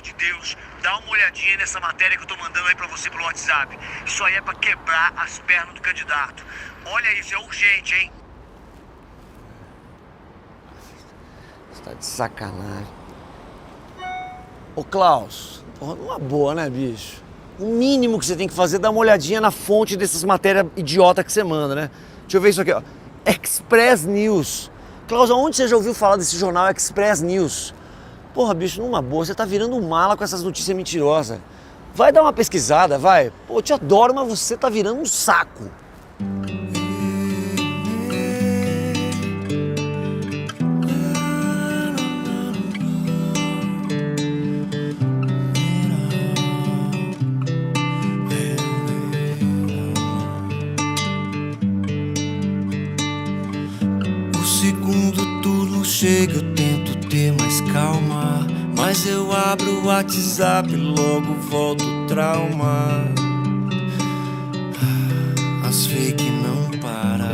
de Deus, dá uma olhadinha nessa matéria que eu tô mandando aí pra você pelo WhatsApp. Isso aí é pra quebrar as pernas do candidato. Olha isso, é urgente, hein? Você tá de sacanagem. Ô, Klaus, porra, numa boa, né, bicho? O mínimo que você tem que fazer é dar uma olhadinha na fonte dessas matérias idiota que você manda, né? Deixa eu ver isso aqui, ó. Express News. Klaus, aonde você já ouviu falar desse jornal Express News? Porra, bicho, numa boa, você tá virando um mala com essas notícias mentirosas. Vai dar uma pesquisada, vai. Pô, eu te adoro, mas você tá virando um saco. Segundo turno chega, eu tento ter mais calma, mas eu abro o WhatsApp e logo volta o trauma. As fake não para.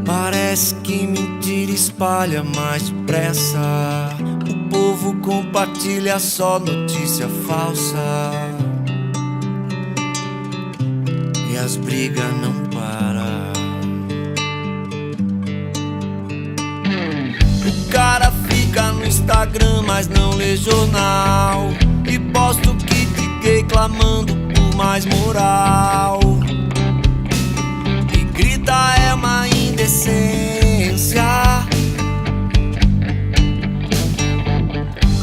Parece que mentira espalha mais depressa. O povo compartilha só notícia falsa. E as brigas não param. O cara fica no Instagram, mas não lê jornal. E posta o que fiquei clamando por mais moral. E grita é uma indecência.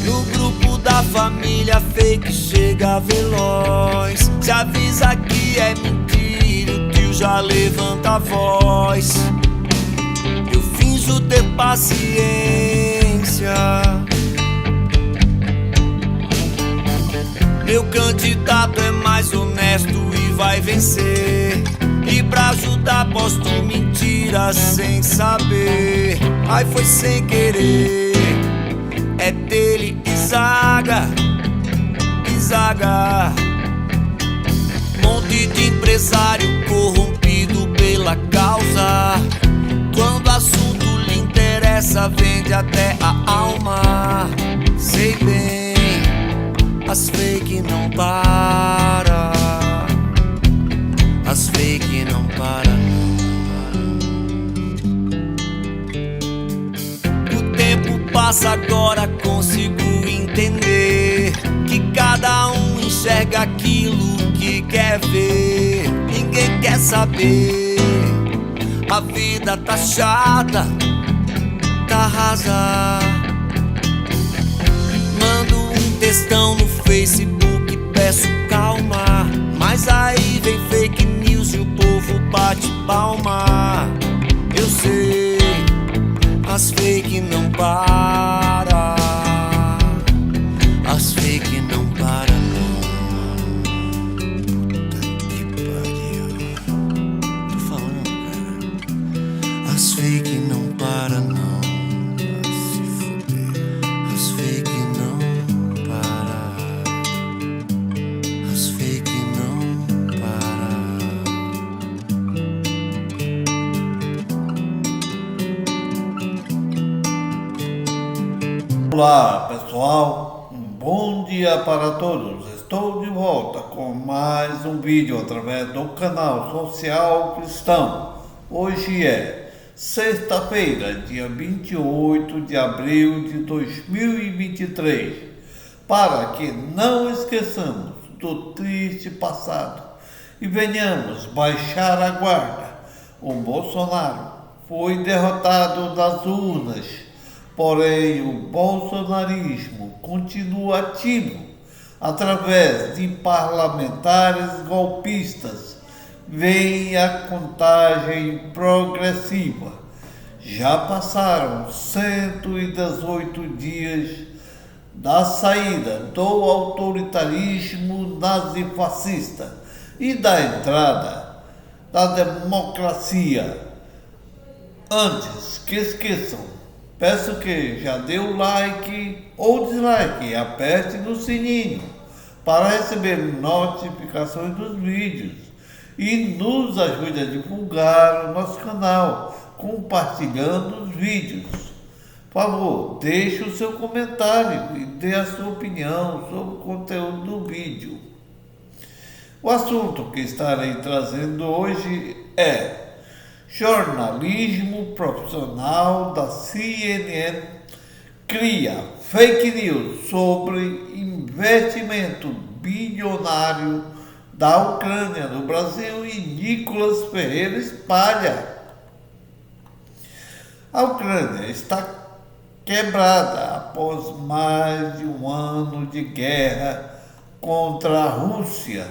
No grupo da família fake chega veloz. Se avisa que é mentira, o tio já levanta a voz. Eu finjo ter paciência. Meu candidato é mais honesto e vai vencer. E pra ajudar posto mentiras sem saber. Ai, foi sem querer. É dele e zaga. Monte de empresário corrompido pela causa. Quando o assunto lhe interessa, vende até a alma. Sei bem, as fake não para. As fake não para. O tempo passa, agora consigo entender que cada um enxerga aquilo que quer ver. Ninguém quer saber. A vida tá chata, tá rasa. Mando um textão no Facebook, peço calma. Mas aí vem fake news e o povo bate palma. Eu sei, as fake não para. As fake não para não. Puta que pariu. Tô falando, cara. As fake não para não. Vai se fuder. As fake não para. As fake não para. Olá pessoal, bom dia para todos. Estou de volta com mais um vídeo através do canal Social Cristão. Hoje é sexta-feira, dia 28 de abril de 2023. Para que não esqueçamos do triste passado e venhamos baixar a guarda. O Bolsonaro foi derrotado nas urnas. Porém, o bolsonarismo continua ativo através de parlamentares golpistas. Vem a contagem progressiva. Já passaram 118 dias da saída do autoritarismo nazifascista e da entrada da democracia. Antes que esqueçam, peço que já dê o like ou dislike e aperte no sininho para receber notificações dos vídeos e nos ajude a divulgar o nosso canal, compartilhando os vídeos. Por favor, deixe o seu comentário e dê a sua opinião sobre o conteúdo do vídeo. O assunto que estarei trazendo hoje é: jornalismo profissional da CNN cria fake news sobre investimento bilionário da Ucrânia no Brasil e Nicolas Ferreira espalha. A Ucrânia está quebrada após mais de um ano de guerra contra a Rússia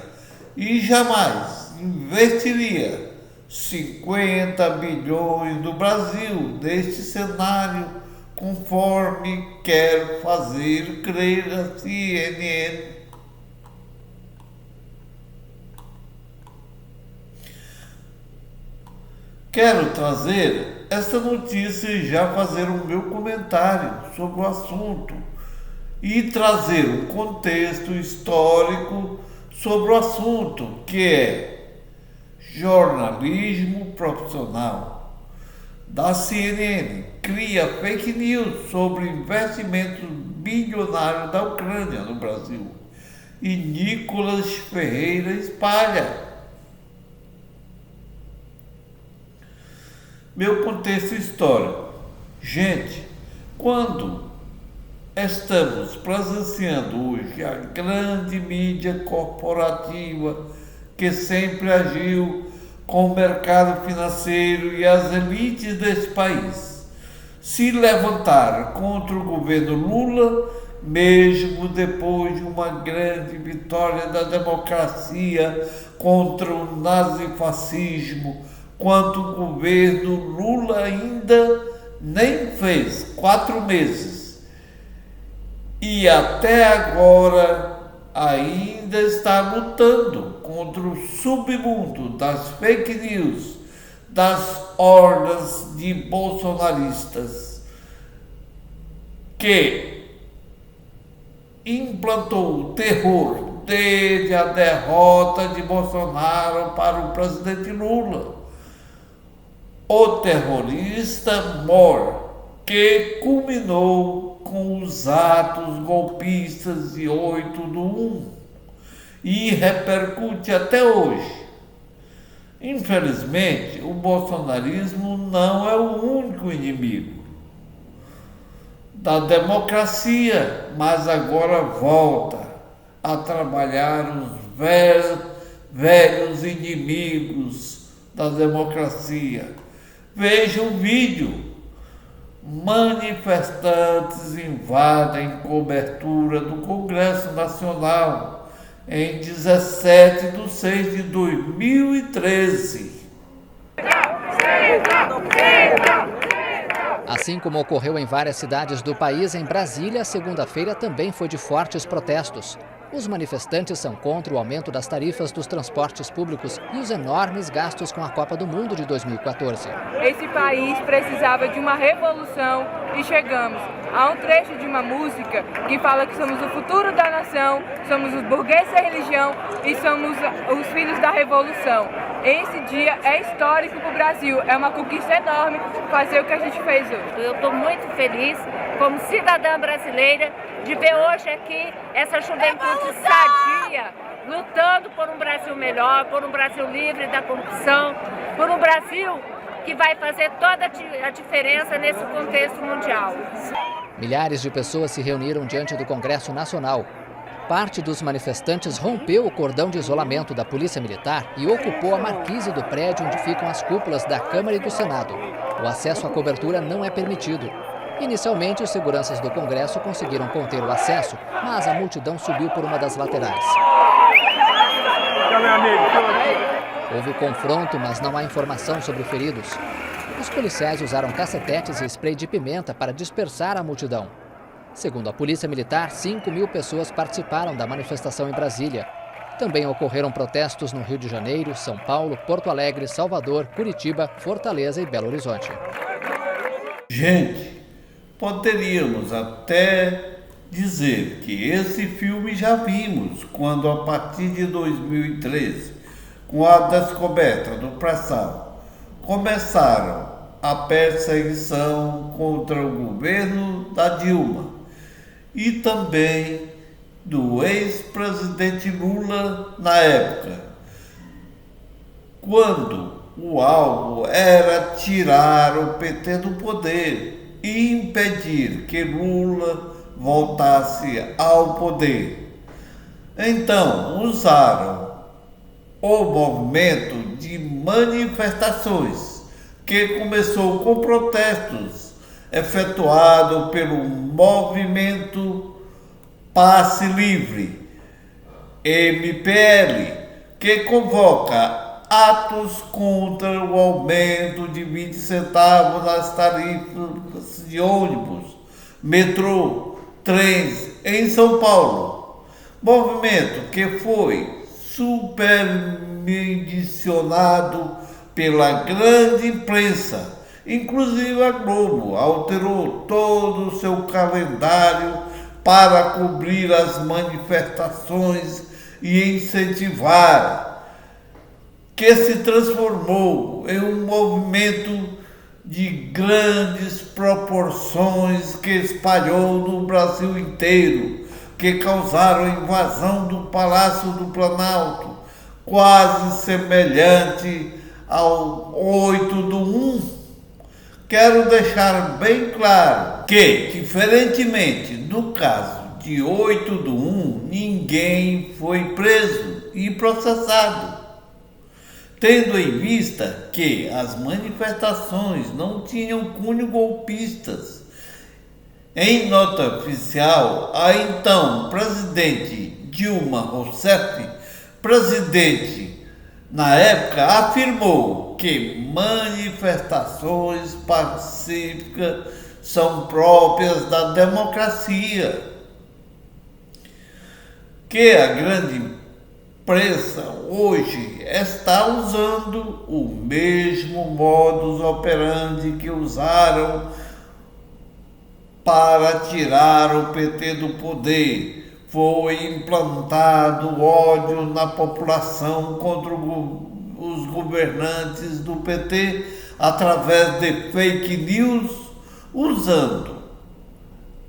e jamais investiria 50 bilhões do Brasil neste cenário, conforme quer fazer crer a CNN. Quero trazer esta notícia e já fazer o meu comentário sobre o assunto e trazer um contexto histórico sobre o assunto, que é jornalismo profissional da CNN cria fake news sobre investimentos bilionários da Ucrânia no Brasil e Nicolas Ferreira espalha. Meu contexto histórico. Gente, quando estamos presenciando hoje a grande mídia corporativa que sempre agiu com o mercado financeiro e as elites desse país se levantaram contra o governo Lula, mesmo depois de uma grande vitória da democracia contra o nazifascismo, quando o governo Lula ainda nem fez 4 meses e até agora ainda está lutando contra o submundo das fake news, das hordas de bolsonaristas que implantou o terror desde a derrota de Bolsonaro para o presidente Lula. O terrorista Mor, que culminou com os atos golpistas de 8/1 e repercute até hoje. Infelizmente, o bolsonarismo não é o único inimigo da democracia, mas agora volta a trabalhar os velhos inimigos da democracia. Veja o vídeo. Manifestantes invadem cobertura do Congresso Nacional em 17/6/2013. Assim como ocorreu em várias cidades do país, em Brasília, segunda-feira também foi de fortes protestos. Os manifestantes são contra o aumento das tarifas dos transportes públicos e os enormes gastos com a Copa do Mundo de 2014. Esse país precisava de uma revolução e chegamos. Há um trecho de uma música que fala que somos o futuro da nação, somos os burgueses da religião e somos os filhos da revolução. Esse dia é histórico para o Brasil, é uma conquista enorme fazer o que a gente fez hoje. Eu estou muito feliz, como cidadã brasileira, de ver hoje aqui essa juventude sadia, lutando por um Brasil melhor, por um Brasil livre da corrupção, por um Brasil que vai fazer toda a diferença nesse contexto mundial. Milhares de pessoas se reuniram diante do Congresso Nacional. Parte dos manifestantes rompeu o cordão de isolamento da Polícia Militar e ocupou a marquise do prédio onde ficam as cúpulas da Câmara e do Senado. O acesso à cobertura não é permitido. Inicialmente, os seguranças do Congresso conseguiram conter o acesso, mas a multidão subiu por uma das laterais. Houve confronto, mas não há informação sobre feridos. Os policiais usaram cacetetes e spray de pimenta para dispersar a multidão. Segundo a Polícia Militar, 5.000 pessoas participaram da manifestação em Brasília. Também ocorreram protestos no Rio de Janeiro, São Paulo, Porto Alegre, Salvador, Curitiba, Fortaleza e Belo Horizonte. Gente, poderíamos até dizer que esse filme já vimos quando, a partir de 2013, com a descoberta do pré-sal, começaram a perseguição contra o governo da Dilma e também do ex-presidente Lula na época, quando o alvo era tirar o PT do poder e impedir que Lula voltasse ao poder. Então, usaram o movimento de manifestações, que começou com protestos efetuado pelo movimento Passe Livre, MPL, que convoca atos contra o aumento de 20 centavos nas tarifas de ônibus, metrô, trens em São Paulo. Movimento que foi supermencionado pela grande imprensa, inclusive a Globo alterou todo o seu calendário para cobrir as manifestações e incentivar, que se transformou em um movimento de grandes proporções que espalhou no Brasil inteiro, que causaram invasão do Palácio do Planalto, quase semelhante ao 8/1. Quero deixar bem claro que, diferentemente do caso de 8/1, ninguém foi preso e processado, tendo em vista que as manifestações não tinham cunho golpistas. Em nota oficial, a então presidente Dilma Rousseff, presidente na época, afirmou que manifestações pacíficas são próprias da democracia, que a grande imprensa hoje está usando o mesmo modus operandi que usaram para tirar o PT do poder. Foi implantado ódio na população contra os governantes do PT através de fake news, usando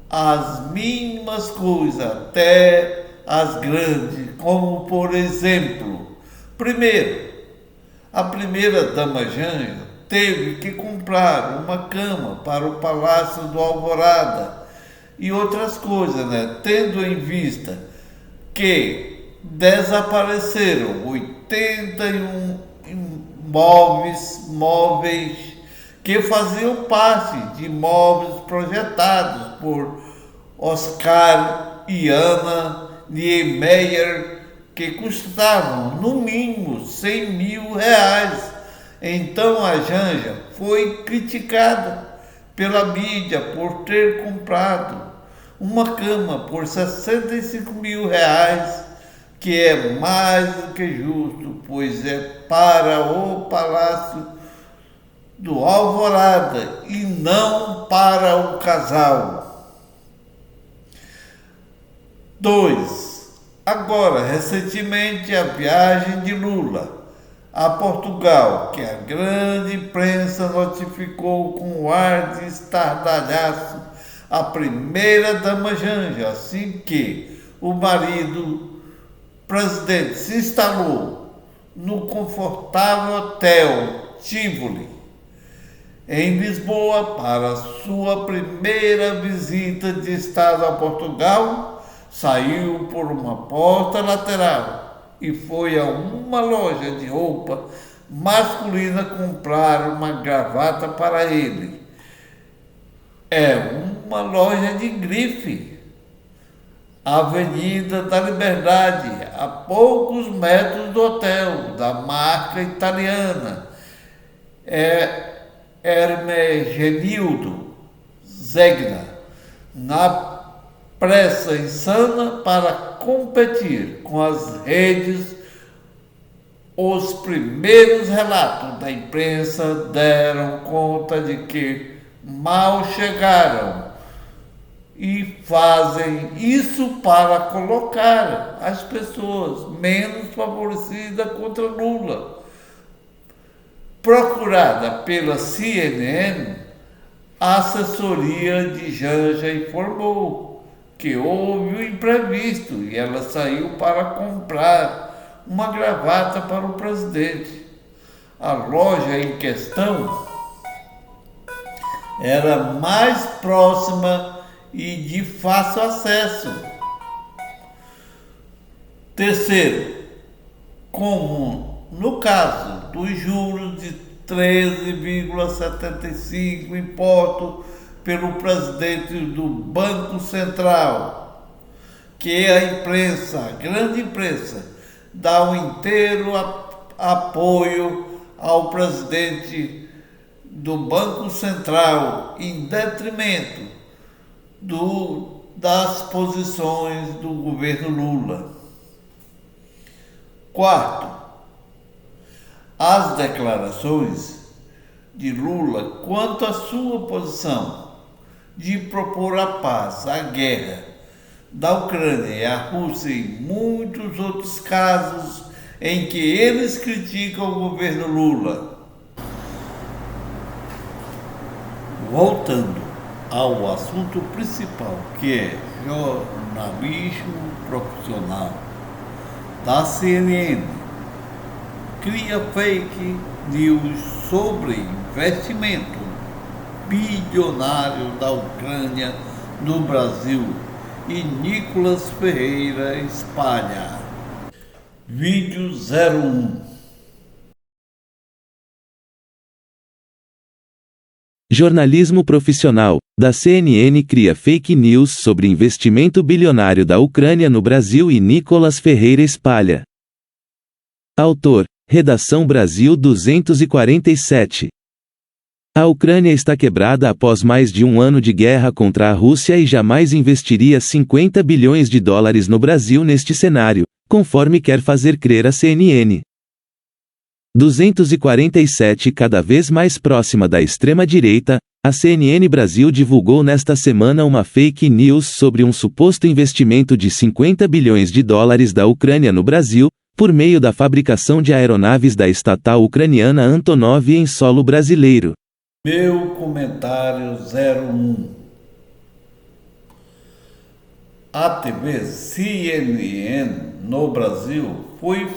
as mínimas coisas até as grandes, como por exemplo, primeiro, a primeira-dama Janja teve que comprar uma cama para o Palácio do Alvorada e outras coisas, né? Tendo em vista que desapareceram 81 móveis que faziam parte de imóveis projetados por Oscar e Ana Niemeyer, que custavam no mínimo R$100 mil. Então a Janja foi criticada pela mídia por ter comprado uma cama por R$65 mil, que é mais do que justo, pois é para o Palácio do Alvorada e não para o casal. 2. Agora, recentemente, a viagem de Lula a Portugal, que a grande imprensa notificou com o ar de estardalhaço a primeira-dama Janja, assim que o marido presidente se instalou no confortável hotel Tivoli, em Lisboa, para sua primeira visita de Estado a Portugal. Saiu por uma porta lateral e foi a uma loja de roupa masculina comprar uma gravata para ele. É uma loja de grife, Avenida da Liberdade, a poucos metros do hotel, da marca italiana. É Hermenegildo Zegna, na pressa insana para competir com as redes. Os primeiros relatos da imprensa deram conta de que mal chegaram e fazem isso para colocar as pessoas menos favorecidas contra Lula, Procurada pela CNN, a assessoria de Janja informou que houve um imprevisto e ela saiu para comprar uma gravata para o presidente. A loja em questão era mais próxima e de fácil acesso. Terceiro, como no caso dos juros de 13,75 imposto pelo presidente do Banco Central, que a imprensa, a grande imprensa, dá um inteiro apoio ao presidente do Banco Central em detrimento das posições do governo Lula. Quarto, as declarações de Lula quanto à sua posição de propor a paz, a guerra da Ucrânia e a Rússia e muitos outros casos em que eles criticam o governo Lula. Voltando ao assunto principal, que é jornalismo profissional da CNN, cria fake news sobre investimento bilionário da Ucrânia no Brasil e Nicolas Ferreira espalha. Vídeo 01. Jornalismo profissional da CNN cria fake news sobre investimento bilionário da Ucrânia no Brasil e Nicolas Ferreira espalha. Autor: Redação Brasil 247. A Ucrânia está quebrada após mais de um ano de guerra contra a Rússia e jamais investiria 50 bilhões de dólares no Brasil neste cenário, conforme quer fazer crer a CNN. 247. Cada vez mais próxima da extrema-direita, a CNN Brasil divulgou nesta semana uma fake news sobre um suposto investimento de 50 bilhões de dólares da Ucrânia no Brasil, por meio da fabricação de aeronaves da estatal ucraniana Antonov em solo brasileiro. Meu comentário 01. A TV CNN no Brasil foi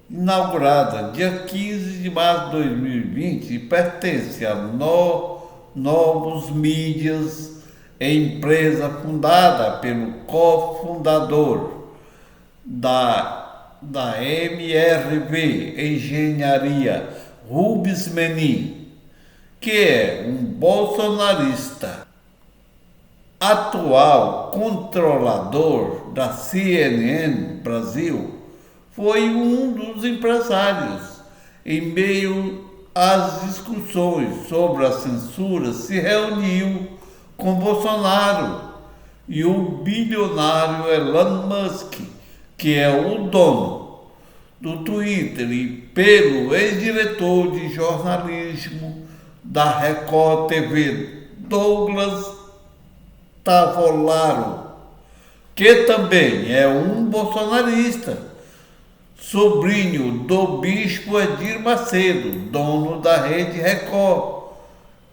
inaugurada dia 15 de março de 2020 e pertence a Novos Mídias, empresa fundada pelo cofundador da MRV Engenharia, Rubens Menin, que é um bolsonarista. Atual controlador da CNN Brasil, foi um dos empresários. Em meio às discussões sobre a censura, se reuniu com Bolsonaro e o bilionário Elon Musk, que é o dono do Twitter, e pelo ex-diretor de jornalismo da Record TV, Douglas Tavolaro, que também é um bolsonarista, sobrinho do bispo Edir Macedo, dono da Rede Record,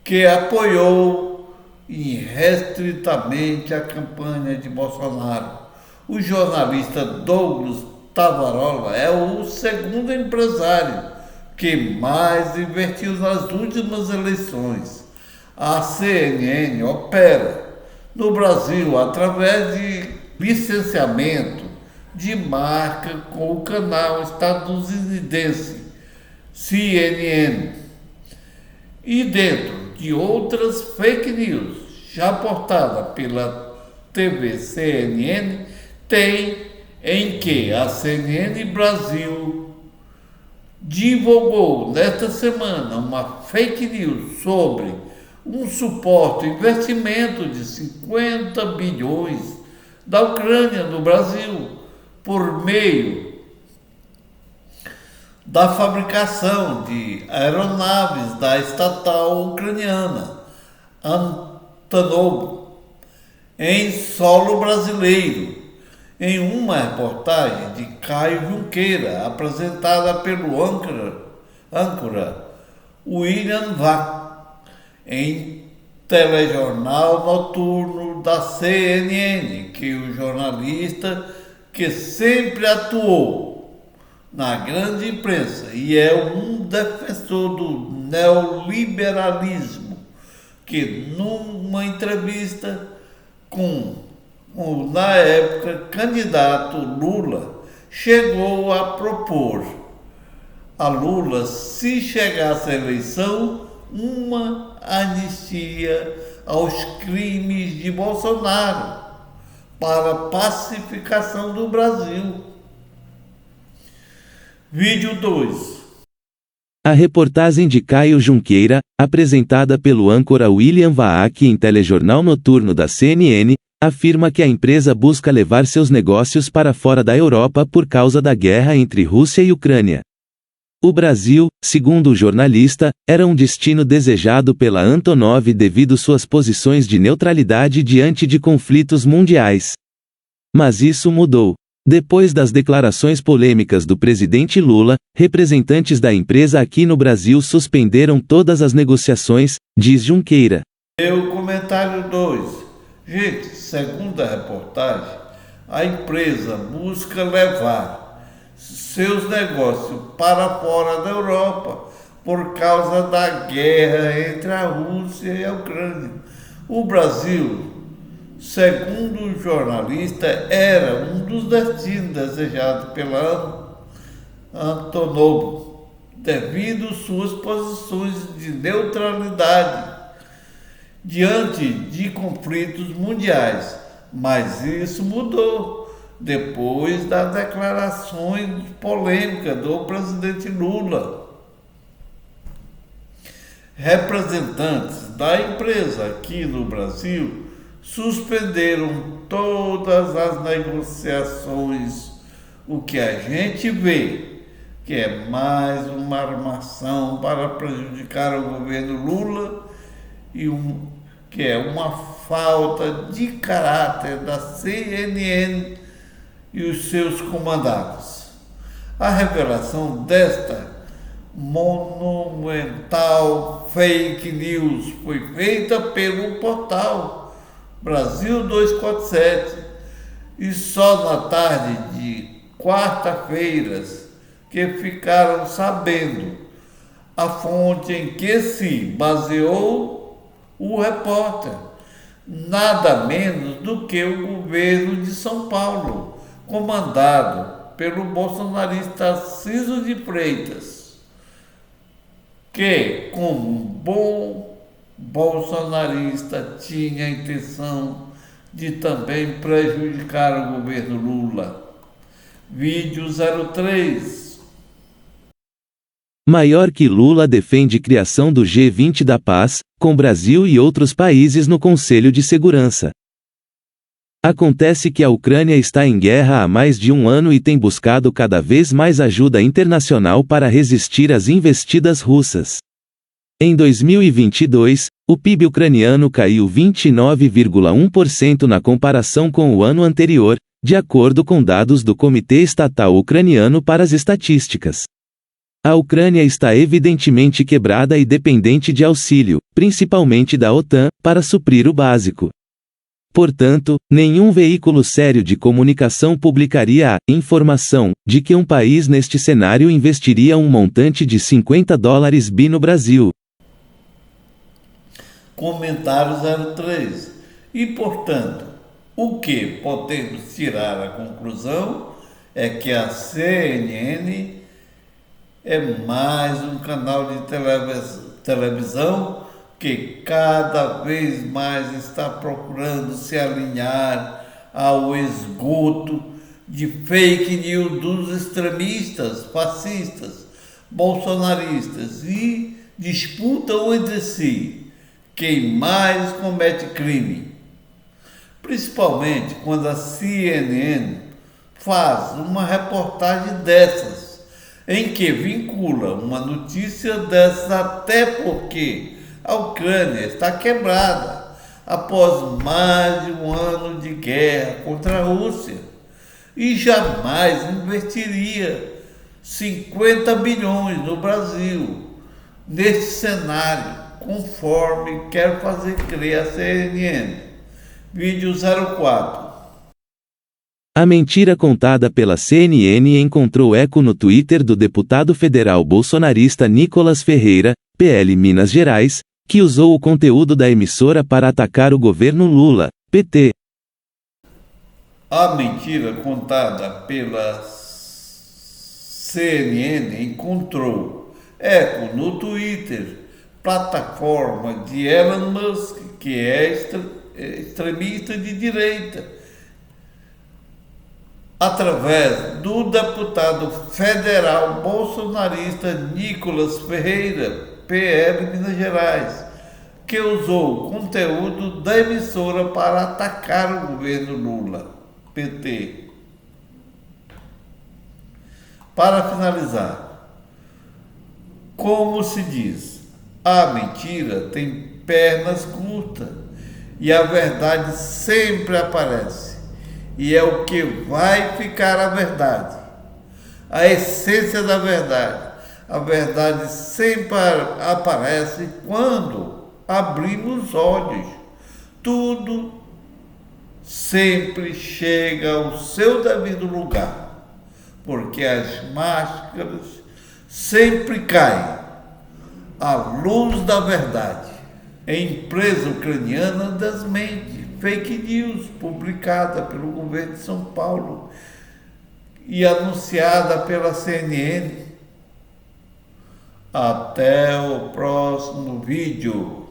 que apoiou irrestritamente a campanha de Bolsonaro. O jornalista Douglas Tavarola é o segundo empresário que mais investiu nas últimas eleições. A CNN opera no Brasil através de licenciamento de marca com o canal estadunidense CNN e dentro de outras fake news já portada pela TV CNN, tem em que a CNN Brasil divulgou nesta semana uma fake news sobre um suposto investimento de 50 bilhões da Ucrânia no Brasil por meio da fabricação de aeronaves da estatal ucraniana Antonov em solo brasileiro. Em uma reportagem de Caio Junqueira, apresentada pelo âncora William Vac, em telejornal noturno da CNN, que o jornalista que sempre atuou na grande imprensa e é um defensor do neoliberalismo, que numa entrevista com o, na época, candidato Lula, chegou a propor a Lula, se chegasse à eleição, uma anistia aos crimes de Bolsonaro para a pacificação do Brasil. Vídeo 2. A reportagem de Caio Junqueira, apresentada pelo âncora William Vac em telejornal noturno da CNN, afirma que a empresa busca levar seus negócios para fora da Europa por causa da guerra entre Rússia e Ucrânia. O Brasil, segundo o jornalista, era um destino desejado pela Antonov devido suas posições de neutralidade diante de conflitos mundiais. Mas isso mudou. Depois das declarações polêmicas do presidente Lula, representantes da empresa aqui no Brasil suspenderam todas as negociações, diz Junqueira. Meu comentário 2. Gente, segundo a reportagem, a empresa busca levar seus negócios para fora da Europa por causa da guerra entre a Rússia e a Ucrânia. O Brasil, segundo o jornalista, era um dos destinos desejados pela Antonov, devido suas posições de neutralidade diante de conflitos mundiais. Mas isso mudou depois das declarações polêmicas do presidente Lula. Representantes da empresa aqui no Brasil suspenderam todas as negociações, o que a gente vê que é mais uma armação para prejudicar o governo Lula e que é uma falta de caráter da CNN e os seus comandados. A revelação desta monumental fake news foi feita pelo portal Brasil 247 e só na tarde de quarta-feiras que ficaram sabendo a fonte em que se baseou o repórter, nada menos do que o governo de São Paulo, comandado pelo bolsonarista Tarcísio de Freitas, que, como um bom bolsonarista, tinha a intenção de também prejudicar o governo Lula. Vídeo 03. Maior que Lula defende criação do G20 da Paz, com Brasil e outros países no Conselho de Segurança. Acontece que a Ucrânia está em guerra há mais de um ano e tem buscado cada vez mais ajuda internacional para resistir às investidas russas. Em 2022, o PIB ucraniano caiu 29,1% na comparação com o ano anterior, de acordo com dados do Comitê Estatal Ucraniano para as Estatísticas. A Ucrânia está evidentemente quebrada e dependente de auxílio, principalmente da OTAN, para suprir o básico. Portanto, nenhum veículo sério de comunicação publicaria a informação de que um país neste cenário investiria um montante de $50 bi no Brasil. Comentário 03. E, portanto, o que podemos tirar a conclusão é que a CNN é mais um canal de televisão que cada vez mais está procurando se alinhar ao esgoto de fake news dos extremistas, fascistas, bolsonaristas e disputam entre si quem mais comete crime. Principalmente quando a CNN faz uma reportagem dessas, em que vincula uma notícia dessa até porque a Ucrânia está quebrada após mais de um ano de guerra contra a Rússia e jamais investiria 50 bilhões no Brasil, neste cenário, conforme quer fazer crer a CNN. Vídeo 04. A mentira contada pela CNN encontrou eco no Twitter do deputado federal bolsonarista Nicolas Ferreira, PL Minas Gerais, que usou o conteúdo da emissora para atacar o governo Lula, PT. A mentira contada pela CNN encontrou eco no Twitter, plataforma de Elon Musk, que é extremista de direita, através do deputado federal bolsonarista Nicolas Ferreira, PL Minas Gerais, que usou o conteúdo da emissora para atacar o governo Lula, PT. Para finalizar, como se diz, a mentira tem pernas curtas e a verdade sempre aparece. E é o que vai ficar a verdade, a essência da verdade. A verdade sempre aparece quando abrimos os olhos. Tudo sempre chega ao seu devido lugar, porque as máscaras sempre caem à luz da verdade. A empresa ucraniana desmente fake news publicada pelo governo de São Paulo e anunciada pela CNN. Até o próximo vídeo.